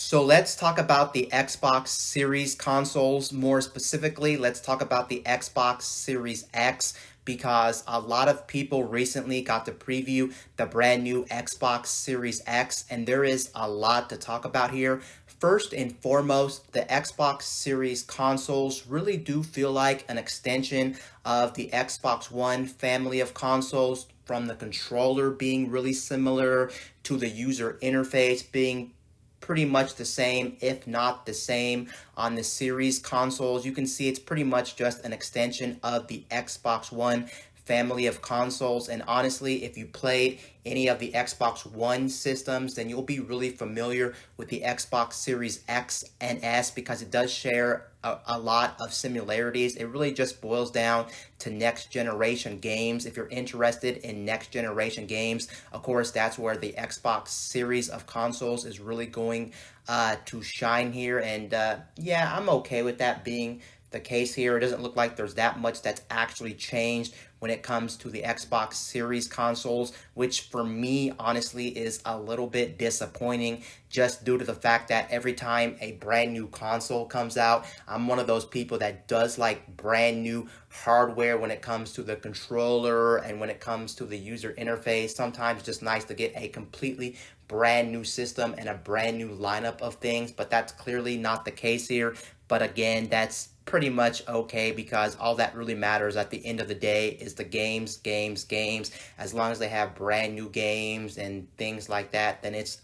So let's talk about the Xbox Series consoles. More specifically, let's talk about the Xbox Series X because a lot of people recently got to preview the brand new Xbox Series X, and there is a lot to talk about here. First and foremost, the Xbox Series consoles really do feel like an extension of the Xbox One family of consoles, from the controller being really similar to the user interface being pretty much the same, if not the same, on the series consoles. You can see it's pretty much just an extension of the Xbox One family of consoles. And honestly, if you played any of the Xbox One systems, then you'll be really familiar with the Xbox Series X and S because it does share a lot of similarities. It really just boils down to next generation games. If you're interested in next generation games, of course, that's where the Xbox series of consoles is really going to shine here. And yeah, I'm okay with that being the case here. It doesn't look like there's that much that's actually changed when it comes to the Xbox Series consoles, which for me, honestly, is a little bit disappointing just due to the fact that every time a brand new console comes out, I'm one of those people that does like brand new hardware when it comes to the controller and when it comes to the user interface. Sometimes it's just nice to get a completely brand new system and a brand new lineup of things, but that's clearly not the case here. But again, that's pretty much okay because all that really matters at the end of the day is the games. As long as they have brand new games and things like that, then it's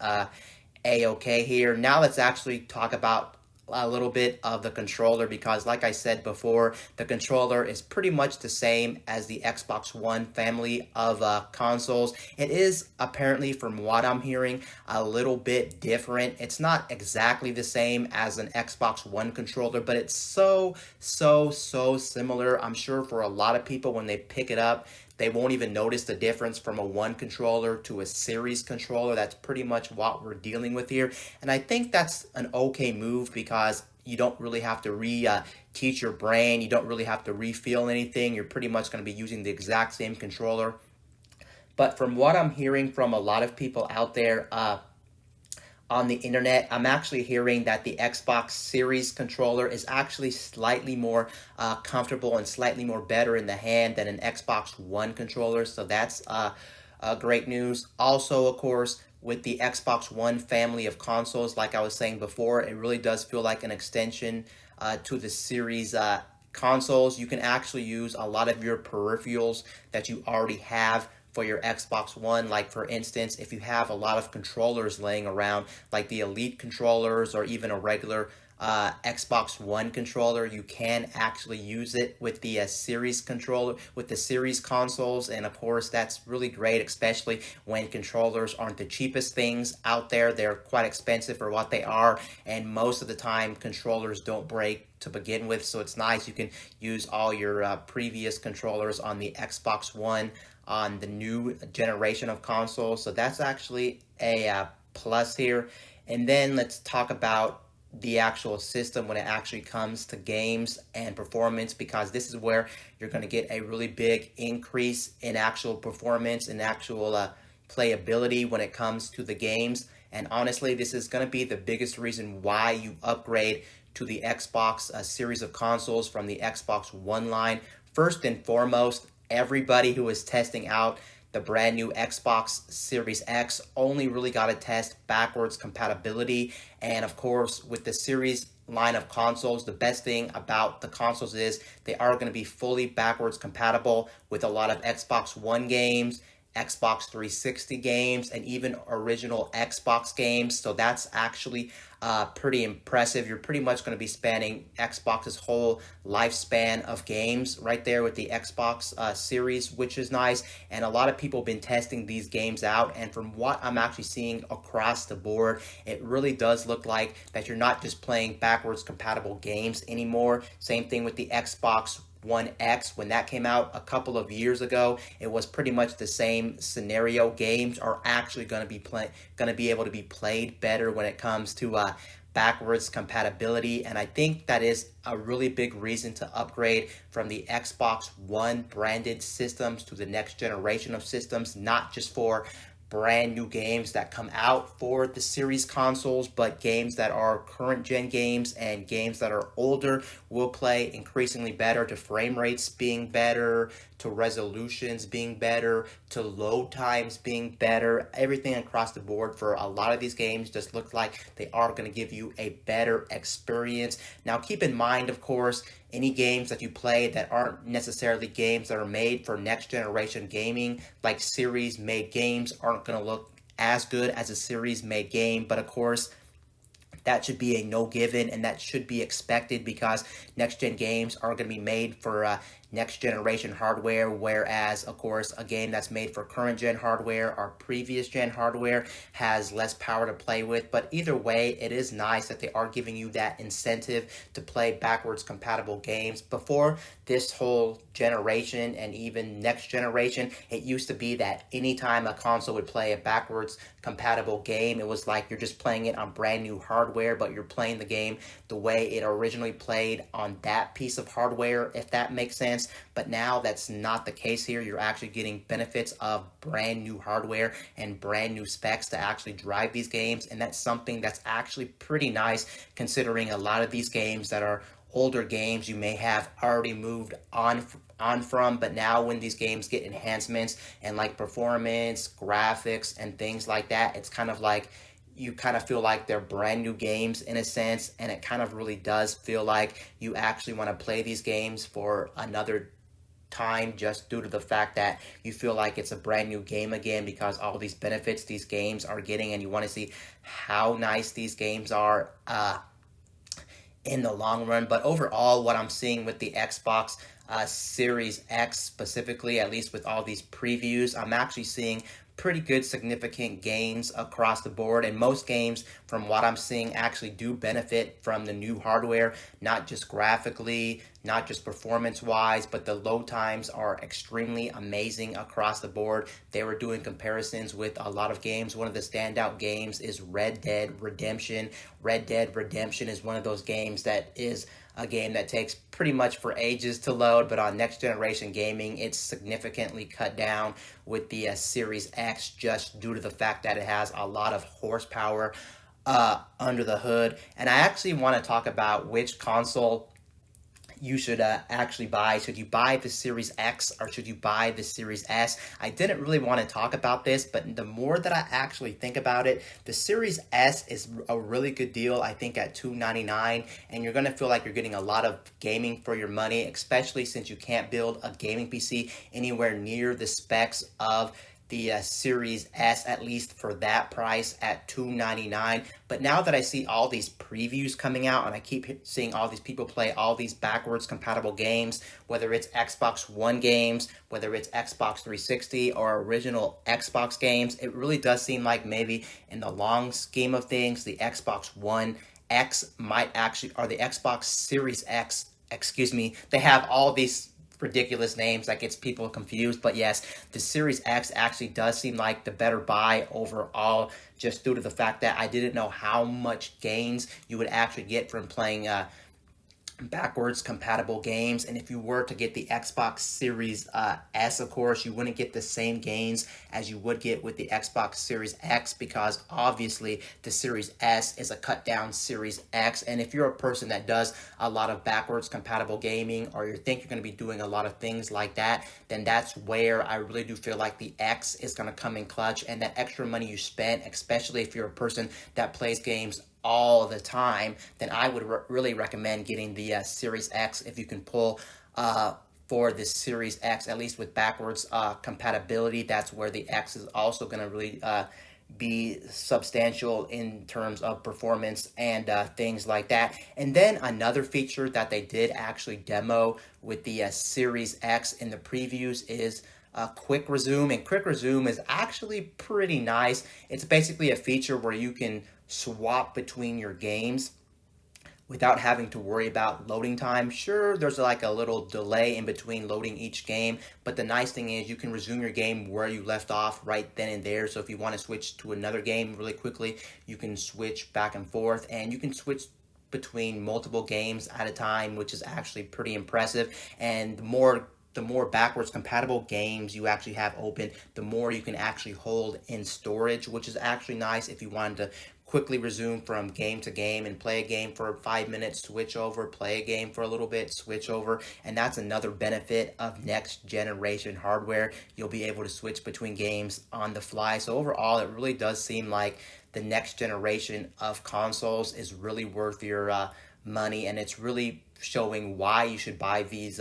a-okay here. Now let's actually talk about a little bit of the controller because like I said before, the controller is pretty much the same as the Xbox One family of consoles. It is apparently, from what I'm hearing, a little bit different. It's not exactly the same as an Xbox One controller, but it's so similar. I'm sure for a lot of people when they pick it up, they won't even notice the difference from a one controller to a series controller. That's pretty much what we're dealing with here. And I think that's an okay move because you don't really have to teach your brain. You don't really have to refeel anything. You're pretty much going to be using the exact same controller. But from what I'm hearing from a lot of people out there, on the internet, I'm actually hearing that the Xbox Series controller is actually slightly more comfortable and slightly more better in the hand than an Xbox One controller. So that's great news. Also, of course, with the Xbox One family of consoles, like I was saying before, it really does feel like an extension to the series consoles. You can actually use a lot of your peripherals that you already have for your Xbox One. Like for instance, if you have a lot of controllers laying around, like the Elite controllers or even a regular Xbox One controller, you can actually use it with the series controller, with the series consoles. And of course, that's really great, especially when controllers aren't the cheapest things out there. They're quite expensive for what they are, and most of the time controllers don't break to begin with, so it's nice you can use all your previous controllers on the Xbox One on the new generation of consoles. So that's actually a plus here. And then let's talk about the actual system when it actually comes to games and performance, because this is where you're going to get a really big increase in actual performance and actual playability when it comes to the games. And honestly, this is going to be the biggest reason why you upgrade to the Xbox series of consoles from the Xbox One line. First and foremost, everybody who is testing out the brand new Xbox Series X only really got to test backwards compatibility. And of course, with the series line of consoles, the best thing about the consoles is they are going to be fully backwards compatible with a lot of Xbox One games, Xbox 360 games, and even original Xbox games. So that's actually pretty impressive. You're pretty much going to be spanning Xbox's whole lifespan of games right there with the Xbox series, which is nice. And a lot of people have been testing these games out, and from what I'm actually seeing across the board, it really does look like that you're not just playing backwards compatible games anymore. Same thing with the Xbox One X. When that came out a couple of years ago, it was pretty much the same scenario. Games are actually going to be able to be played better when it comes to backwards compatibility, and I think that is a really big reason to upgrade from the Xbox One branded systems to the next generation of systems, not just for brand new games that come out for the series consoles, but games that are current gen games and games that are older will play increasingly better, to frame rates being better, to resolutions being better, to load times being better. Everything across the board for a lot of these games just looks like they are going to give you a better experience. Now keep in mind, of course, any games that you play that aren't necessarily games that are made for next generation gaming, like series made games, aren't going to look as good as a series made game. But of course, that should be a no given, and that should be expected because next gen games are going to be made for next generation hardware, whereas of course a game that's made for current gen hardware or previous gen hardware has less power to play with. But either way, it is nice that they are giving you that incentive to play backwards compatible games. Before this whole generation and even next generation, it used to be that anytime a console would play a backwards compatible game, it was like you're just playing it on brand new hardware, but you're playing the game the way it originally played on that piece of hardware, if that makes sense. But now that's not the case here. You're actually getting benefits of brand new hardware and brand new specs to actually drive these games, and that's something that's actually pretty nice, considering a lot of these games that are older games you may have already moved on from, but now when these games get enhancements and like performance, graphics, and things like that, it's kind of like you kind of feel like they're brand new games in a sense, and it kind of really does feel like you actually want to play these games for another time, just due to the fact that you feel like it's a brand new game again because all these benefits these games are getting, and you want to see how nice these games are in the long run. But overall, what I'm seeing with the Xbox Series X specifically, at least with all these previews, I'm actually seeing pretty good significant gains across the board, and most games from what I'm seeing actually do benefit from the new hardware, not just graphically, not just performance wise, but the load times are extremely amazing across the board. They were doing comparisons with a lot of games. One of the standout games is Red Dead Redemption. Red Dead Redemption is one of those games that is a game that takes pretty much for ages to load, but on next generation gaming, it's significantly cut down with the Series X, just due to the fact that it has a lot of horsepower under the hood. And I actually want to talk about which console you should actually buy. Should you buy the Series X or should you buy the Series S? I didn't really want to talk about this, but the more that I actually think about it, the Series S is a really good deal, I think, at $299, and you're going to feel like you're getting a lot of gaming for your money, especially since you can't build a gaming PC anywhere near the specs of the Series S, at least for that price at $299. But now that I see all these previews coming out and I keep seeing all these people play all these backwards compatible games, whether it's Xbox One games, whether it's Xbox 360 or original Xbox games, it really does seem like maybe in the long scheme of things, the Xbox One X might actually, or the Xbox Series X, excuse me, they have all these ridiculous names that gets people confused. But yes, the Series X actually does seem like the better buy overall, just due to the fact that I didn't know how much gains you would actually get from playing backwards compatible games. And if you were to get the Xbox Series S, of course, you wouldn't get the same gains as you would get with the Xbox Series X, because obviously the Series S is a cut down Series X. And if you're a person that does a lot of backwards compatible gaming, or you think you're going to be doing a lot of things like that, then that's where I really do feel like the X is going to come in clutch. And that extra money you spent, especially if you're a person that plays games all the time, then I would really recommend getting the Series X if you can pull for the Series X, at least with backwards compatibility. That's where the X is also going to really be substantial in terms of performance and things like that. And then another feature that they did actually demo with the Series X in the previews is Quick Resume. And Quick Resume is actually pretty nice. It's basically a feature where you can swap between your games without having to worry about loading time. Sure, there's like a little delay in between loading each game, but the nice thing is you can resume your game where you left off right then and there. So if you want to switch to another game really quickly, you can switch back and forth, and you can switch between multiple games at a time, which is actually pretty impressive. And the more the more backwards compatible games you actually have open, the more you can actually hold in storage, which is actually nice if you wanted to quickly resume from game to game and play a game for 5 minutes, switch over, play a game for a little bit, switch over. And that's another benefit of next generation hardware. You'll be able to switch between games on the fly. So overall, it really does seem like the next generation of consoles is really worth your money, and it's really showing why you should buy these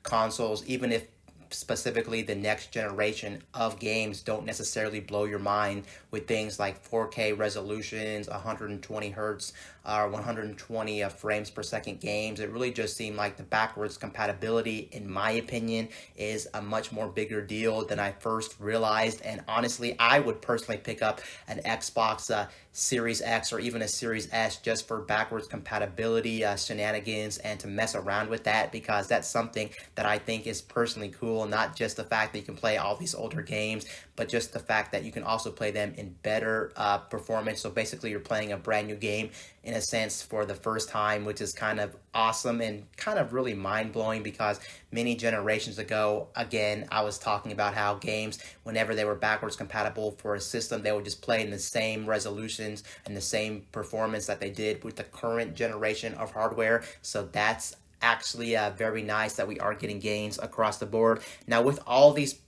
consoles, even if specifically the next generation of games don't necessarily blow your mind with things like 4K resolutions, 120 hertz, 120 frames per second games. It really just seemed like the backwards compatibility, in my opinion, is a much more bigger deal than I first realized. And honestly, I would personally pick up an Xbox Series X or even a Series S just for backwards compatibility shenanigans and to mess around with that, because that's something that I think is personally cool. Not just the fact that you can play all these older games, but just the fact that you can also play them in better performance. So basically you're playing a brand new game in a sense for the first time, which is kind of awesome and kind of really mind-blowing, because many generations ago, again, I was talking about how games, whenever they were backwards compatible for a system, they would just play in the same resolutions and the same performance that they did with the current generation of hardware. So that's actually very nice that we are getting gains across the board. Now, with all these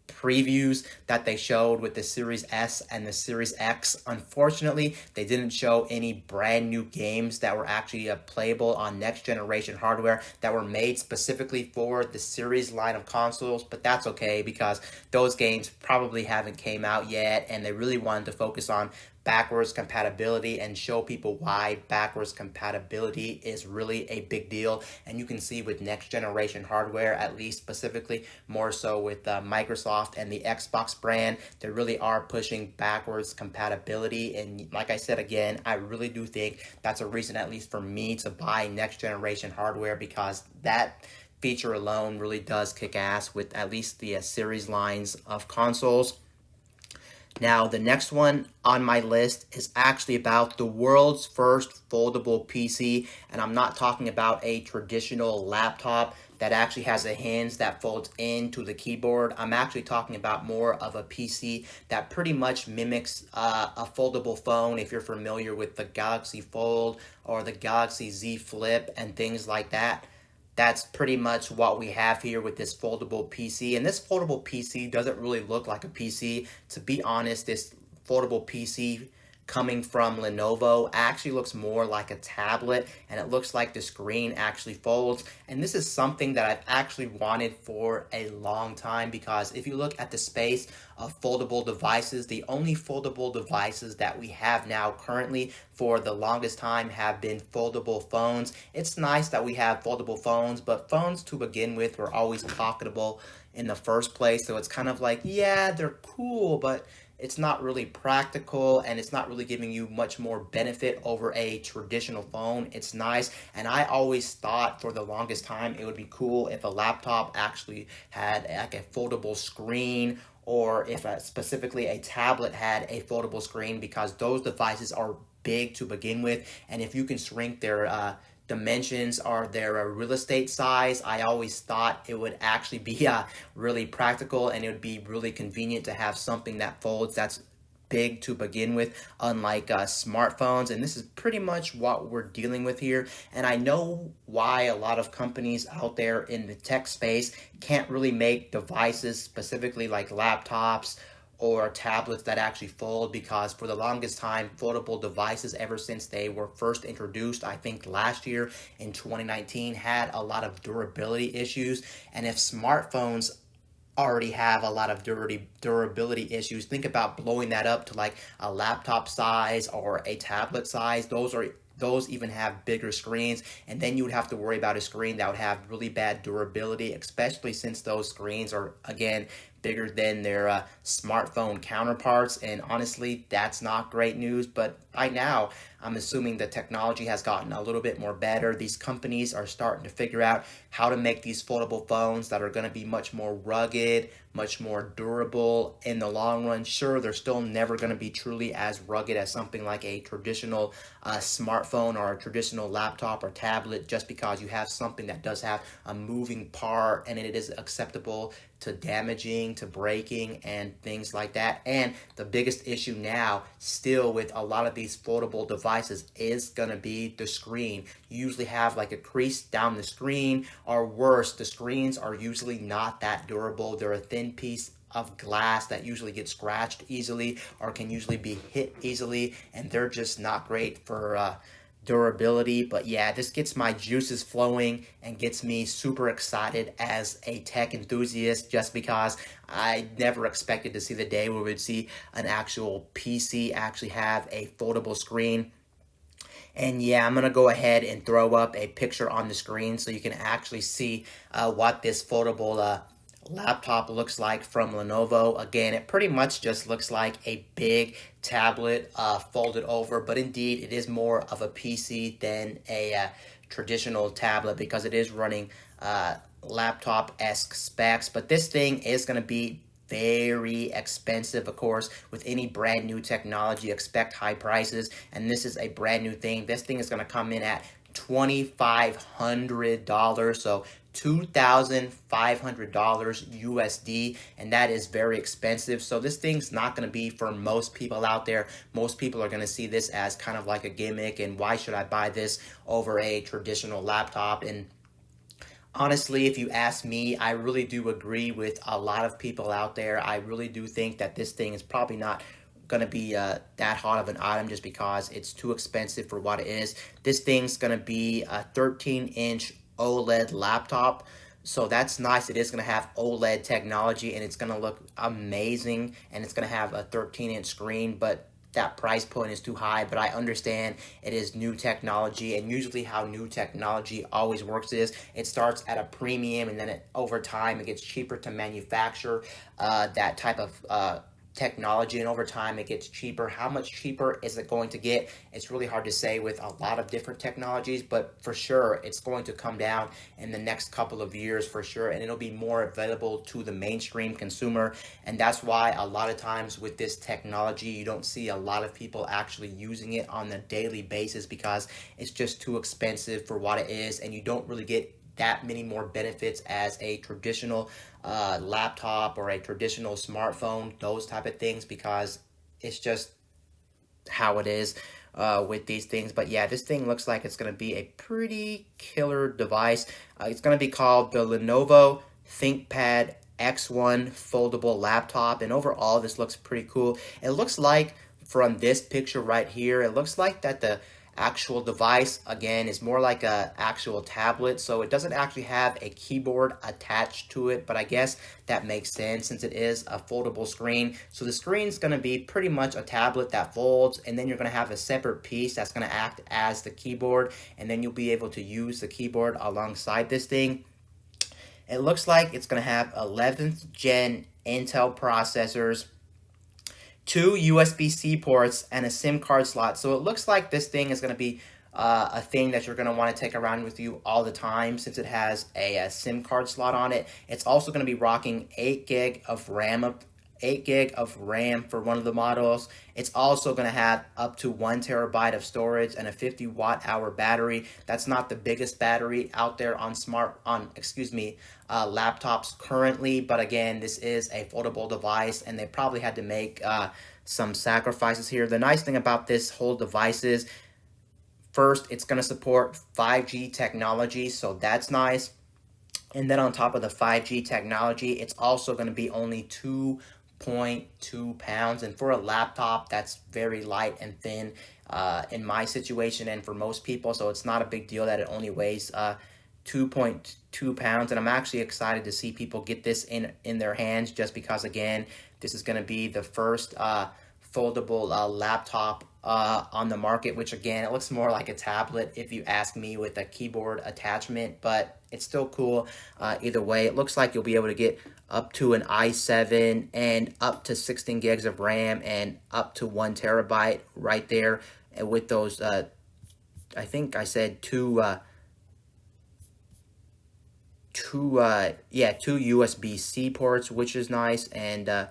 previews that they showed with the Series S and the Series X, unfortunately, they didn't show any brand new games that were actually playable on next generation hardware that were made specifically for the Series line of consoles. But that's okay, because those games probably haven't came out yet, and they really wanted to focus on backwards compatibility and show people why backwards compatibility is really a big deal. And you can see with next generation hardware, at least specifically more so with Microsoft and the Xbox brand, they really are pushing backwards compatibility. And like I said again, I really do think that's a reason, at least for me, to buy next generation hardware, because that feature alone really does kick ass with at least the series lines of consoles. Now, the next one on my list is actually about the world's first foldable PC, and I'm not talking about a traditional laptop that actually has a hinge that folds into the keyboard. I'm actually talking about more of a PC that pretty much mimics a foldable phone, if you're familiar with the Galaxy Fold or the Galaxy Z Flip and things like that. That's pretty much what we have here with this foldable PC. And this foldable PC doesn't really look like a PC. To be honest, this foldable PC coming from Lenovo actually looks more like a tablet, and it looks like the screen actually folds. And this is something that I've actually wanted for a long time, because if you look at the space of foldable devices, the only foldable devices that we have now currently for the longest time have been foldable phones. It's nice that we have foldable phones, but phones to begin with were always pocketable in the first place. So it's kind of like, yeah, they're cool, but it's not really practical, and it's not really giving you much more benefit over a traditional phone. It's nice, and I always thought for the longest time it would be cool if a laptop actually had like a foldable screen, or if specifically a tablet had a foldable screen, because those devices are big to begin with, and if you can shrink their dimensions or their real estate size, I always thought it would actually be really practical, and it would be really convenient to have something that folds that's big to begin with, unlike smartphones. And this is pretty much what we're dealing with here. And I know why a lot of companies out there in the tech space can't really make devices specifically like laptops or tablets that actually fold, because for the longest time, foldable devices, ever since they were first introduced, I think last year in 2019, had a lot of durability issues. And if smartphones already have a lot of durability issues, think about blowing that up to like a laptop size or a tablet size. Those even have bigger screens, and then you would have to worry about a screen that would have really bad durability, especially since those screens are, again, bigger than their smartphone counterparts, and honestly, that's not great news. But by now, I'm assuming the technology has gotten a little bit more better. These companies are starting to figure out how to make these foldable phones that are going to be much more rugged, much more durable in the long run. Sure, they're still never going to be truly as rugged as something like a traditional smartphone or a traditional laptop or tablet, just because you have something that does have a moving part and it is acceptable to damaging, to breaking, and things like that. And the biggest issue now, still with a lot of these foldable devices, is gonna be the screen. You usually have like a crease down the screen, or worse, the screens are usually not that durable. They're a thin piece of glass that usually gets scratched easily or can usually be hit easily, and they're just not great for durability. But yeah, this gets my juices flowing and gets me super excited as a tech enthusiast, just because I never expected to see the day where we'd see an actual PC actually have a foldable screen. And yeah, I'm gonna go ahead and throw up a picture on the screen so you can actually see what this foldable laptop looks like from Lenovo. Again, it pretty much just looks like a big tablet folded over, but indeed it is more of a PC than a traditional tablet, because it is running laptop-esque specs. But this thing is going to be very expensive. Of course, with any brand new technology, expect high prices, and this is a brand new thing. This thing is going to come in at $2,500, so $2,500 USD, and that is very expensive. So this thing's not going to be for most people out there. Most people are going to see this as kind of like a gimmick, and why should I buy this over a traditional laptop? And honestly, if you ask me, I really do agree with a lot of people out there. I really do think that this thing is probably not going to be that hot of an item, just because it's too expensive for what it is. This thing's going to be a 13-inch OLED laptop, so that's nice. It is going to have OLED technology, and it's going to look amazing, and it's going to have a 13-inch screen, but that price point is too high. But I understand it is new technology, and usually how new technology always works is it starts at a premium, and then over time it gets cheaper to manufacture that type of technology, and over time it gets cheaper. How much cheaper is it going to get? It's really hard to say with a lot of different technologies, but for sure it's going to come down in the next couple of years for sure, and it'll be more available to the mainstream consumer. And that's why a lot of times with this technology you don't see a lot of people actually using it on a daily basis, because it's just too expensive for what it is, and you don't really get that many more benefits as a traditional laptop or a traditional smartphone, those type of things, because it's just how it is with these things. But yeah, this thing looks like it's going to be a pretty killer device. It's going to be called the Lenovo Thinkpad X1 foldable laptop, and overall this looks pretty cool. It looks like, from this picture right here, it looks like that the actual device, again, is more like a actual tablet, so it doesn't actually have a keyboard attached to it, but I guess that makes sense since it is a foldable screen. So the screen's going to be pretty much a tablet that folds, and then you're going to have a separate piece that's going to act as the keyboard, and then you'll be able to use the keyboard alongside this thing. It looks like it's going to have 11th gen Intel processors, 2 USB-C ports, and a SIM card slot. So it looks like this thing is going to be a thing that you're going to want to take around with you all the time, since it has a SIM card slot on it. It's also going to be rocking 8 gig of RAM, 8 gig of RAM for one of the models. It's also going to have up to 1 terabyte of storage and a 50 watt hour battery. That's not the biggest battery out there on laptops currently, but again, this is a foldable device, and they probably had to make some sacrifices here. The nice thing about this whole device is, first, it's going to support 5G technology, so that's nice. And then on top of the 5G technology, it's also going to be only 2.2 pounds, and for a laptop, that's very light and thin in my situation and for most people, so it's not a big deal that it only weighs 2.2 pounds. And I'm actually excited to see people get this in their hands, just because, again, this is going to be the first foldable laptop on the market, which again, it looks more like a tablet if you ask me, with a keyboard attachment, but it's still cool. Either way, it looks like you'll be able to get up to an i7 and up to 16 gigs of RAM and up to 1 TB right there. And with those, I think I said two USB-C ports, which is nice, and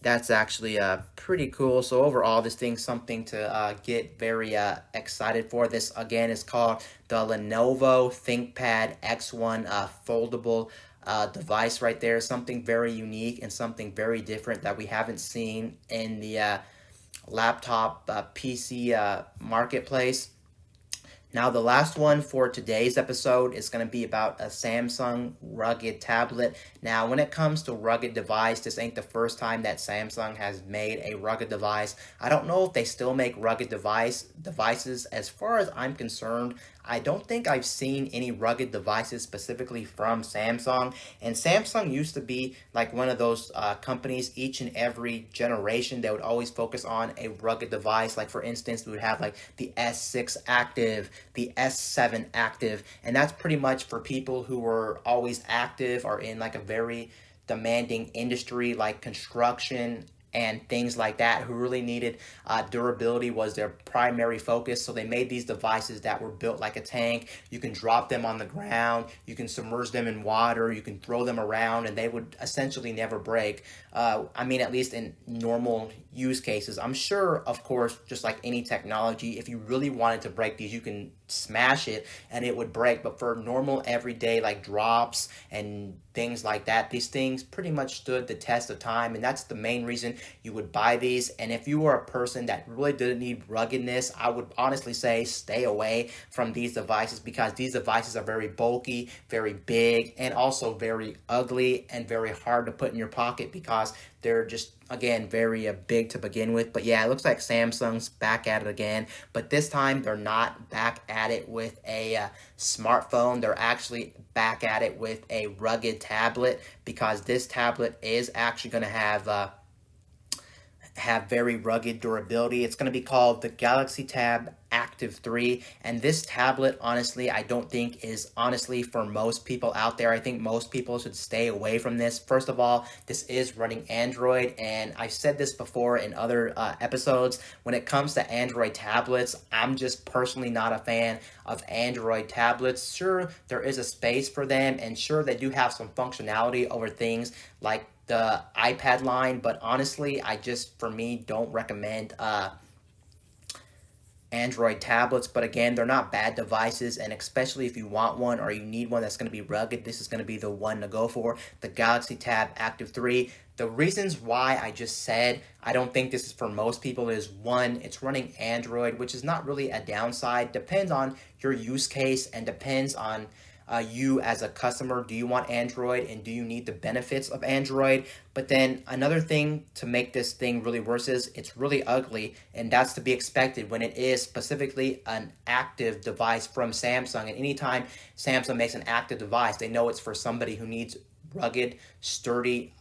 that's actually pretty cool. So overall, this thing's something to get very excited for. This again is called the Lenovo Thinkpad X1 foldable device right there. Something very unique and something very different that we haven't seen in the laptop PC marketplace. Now, the last one for today's episode is going to be about a Samsung rugged tablet. Now, when it comes to rugged device, this ain't the first time that Samsung has made a rugged device. I don't know if they still make rugged devices. As far as I'm concerned, I don't think I've seen any rugged devices specifically from Samsung. And Samsung used to be like one of those companies, each and every generation, that would always focus on a rugged device. Like, for instance, we would have like the S6 Active, the S7 Active, and that's pretty much for people who were always active or in like a very demanding industry like construction and things like that, who really needed durability was their primary focus. So they made these devices that were built like a tank. You can drop them on the ground, you can submerge them in water, you can throw them around, and they would essentially never break. I mean, at least in normal use cases. I'm sure, of course, just like any technology, if you really wanted to break these, you can smash it and it would break. But for normal everyday like drops and things like that, these things pretty much stood the test of time, and that's the main reason you would buy these. And if you were a person that really didn't need ruggedness, I would honestly say stay away from these devices, because these devices are very bulky, very big, and also very ugly and very hard to put in your pocket because they're just, again, very big to begin with. But yeah, it looks like Samsung's back at it again, but this time they're not back at it with a smartphone. They're actually back at it with a rugged tablet, because this tablet is actually going to have very rugged durability. It's going to be called the Galaxy Tab Active3, and this tablet, honestly, I don't think is honestly for most people out there. I think most people should stay away from this. First of all, this is running Android, and I've said this before in other episodes. When it comes to Android tablets, I'm just personally not a fan of Android tablets. Sure, there is a space for them, and sure, they do have some functionality over things like the iPad line, but honestly, I just, for me, don't recommend Android tablets. But again, they're not bad devices, and especially if you want one or you need one that's going to be rugged, this is going to be the one to go for, the Galaxy Tab Active3. The reasons why I just said I don't think this is for most people is, one, it's running Android, which is not really a downside. Depends on your use case and depends on you as a customer. Do you want Android and do you need the benefits of Android? But then another thing to make this thing really worse is it's really ugly, and that's to be expected when it is specifically an active device from Samsung. And anytime Samsung makes an active device, they know it's for somebody who needs rugged, sturdy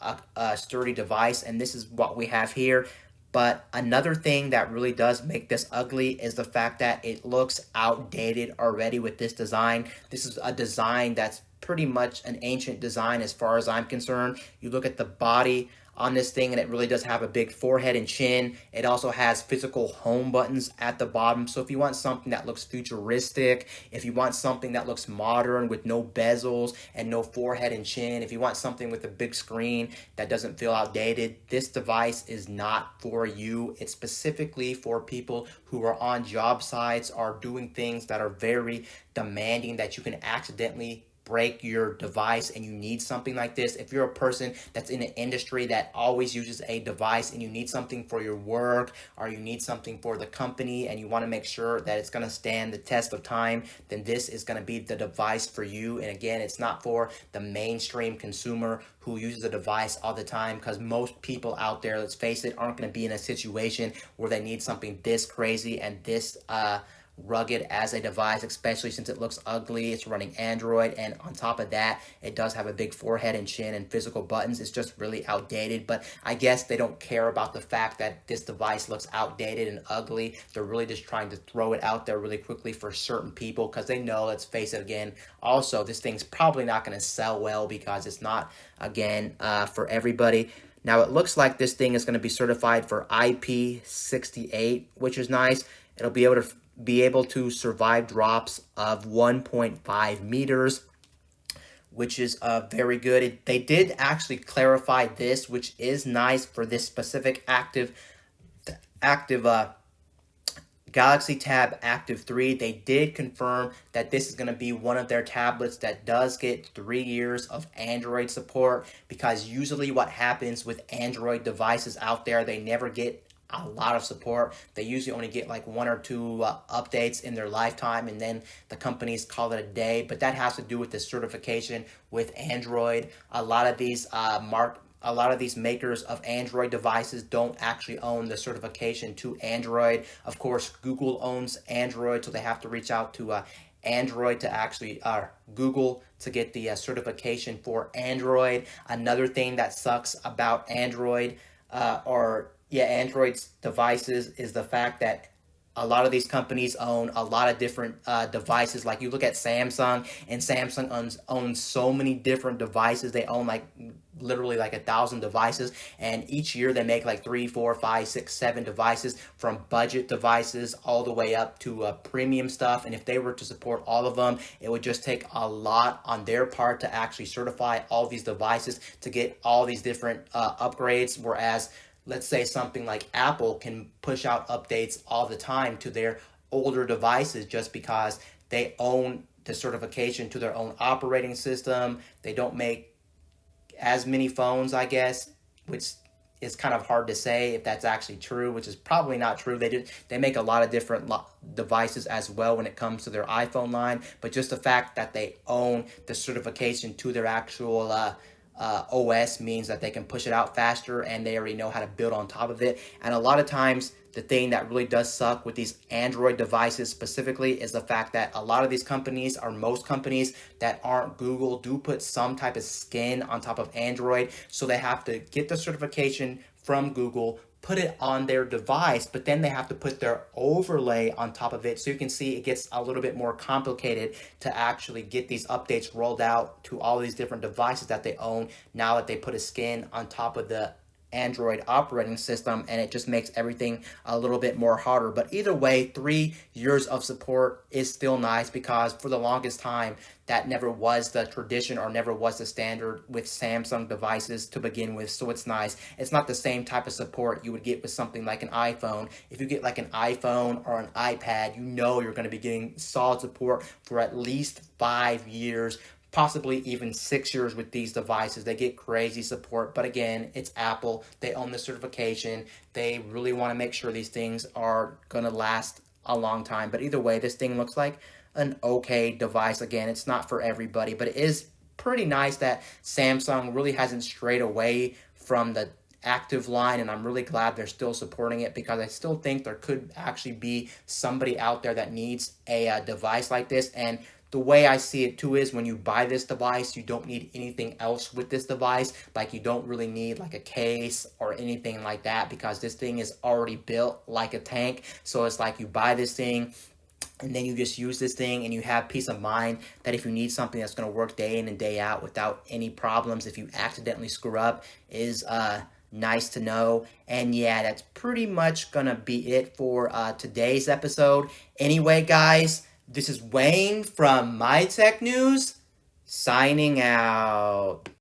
device, and this is what we have here. But another thing that really does make this ugly is the fact that it looks outdated already with this design. This is a design that's pretty much an ancient design as far as I'm concerned. You look at the body on this thing, and it really does have a big forehead and chin. It also has physical home buttons at the bottom. So if you want something that looks futuristic, if you want something that looks modern with no bezels and no forehead and chin, if you want something with a big screen that doesn't feel outdated, this device is not for you. It's specifically for people who are on job sites or doing things that are very demanding, that you can accidentally break your device and you need something like this. If you're a person that's in an industry that always uses a device and you need something for your work or you need something for the company and you want to make sure that it's going to stand the test of time, then this is going to be the device for you. And again, it's not for the mainstream consumer who uses a device all the time, because most people out there, let's face it, aren't going to be in a situation where they need something this crazy and this rugged as a device, especially since it looks ugly. It's running Android, and on top of that, it does have a big forehead and chin and physical buttons. It's just really outdated, but I guess they don't care about the fact that this device looks outdated and ugly. They're really just trying to throw it out there really quickly for certain people because they know, let's face it again, also this thing's probably not going to sell well because it's not, again, for everybody. Now, it looks like this thing is going to be certified for IP68, which is nice. It'll be able to survive drops of 1.5 meters, which is very good. They did actually clarify this, which is nice for this specific active Galaxy Tab Active3. They did confirm that this is going to be one of their tablets that does get 3 years of Android support, because usually what happens with Android devices out there, they never get a lot of support. They usually only get like 1 or 2 updates in their lifetime, and then the companies call it a day. But that has to do with the certification with Android. A lot of these makers of Android devices don't actually own the certification to Android. Of course, Google owns Android, so they have to reach out to Android to actually, Google to get the certification for Android. Another thing that sucks about Android's devices is the fact that a lot of these companies own a lot of different devices. Like you look at Samsung, and Samsung owns so many different devices. They own like literally like 1,000 devices, and each year they make like 3, 4, 5, 6, 7 devices, from budget devices all the way up to premium stuff. And if they were to support all of them, it would just take a lot on their part to actually certify all these devices to get all these different upgrades. Whereas, let's say something like Apple can push out updates all the time to their older devices just because they own the certification to their own operating system. They don't make as many phones, I guess, which is kind of hard to say if that's actually true, which is probably not true. They make a lot of different devices as well when it comes to their iPhone line, but just the fact that they own the certification to their actual OS means that they can push it out faster, and they already know how to build on top of it. And a lot of times, the thing that really does suck with these Android devices specifically is the fact that a lot of these companies, or most companies that aren't Google, do put some type of skin on top of Android. So they have to get the certification from Google, put it on their device, but then they have to put their overlay on top of it. So you can see it gets a little bit more complicated to actually get these updates rolled out to all these different devices that they own now that they put a skin on top of the Android operating system, and it just makes everything a little bit more harder. But either way, 3 years of support is still nice, because for the longest time that never was the tradition or never was the standard with Samsung devices to begin with. So it's nice. It's not the same type of support you would get with something like an iPhone. If you get like an iPhone or an iPad, you know you're going to be getting solid support for at least 5 years, possibly even 6 years with these devices. They get crazy support, but again, it's Apple. They own the certification. They really want to make sure these things are going to last a long time. But either way, this thing looks like an okay device. Again, it's not for everybody, but it is pretty nice that Samsung really hasn't strayed away from the active line, and I'm really glad they're still supporting it, because I still think there could actually be somebody out there that needs a device like this. And the way I see it too is, when you buy this device, you don't need anything else with this device. Like, you don't really need like a case or anything like that, because this thing is already built like a tank. So it's like you buy this thing, and then you just use this thing, and you have peace of mind that if you need something that's going to work day in and day out without any problems, if you accidentally screw up, is nice to know. And yeah, that's pretty much going to be it for today's episode. Anyway, guys, this is Wayne from My Tech News, signing out.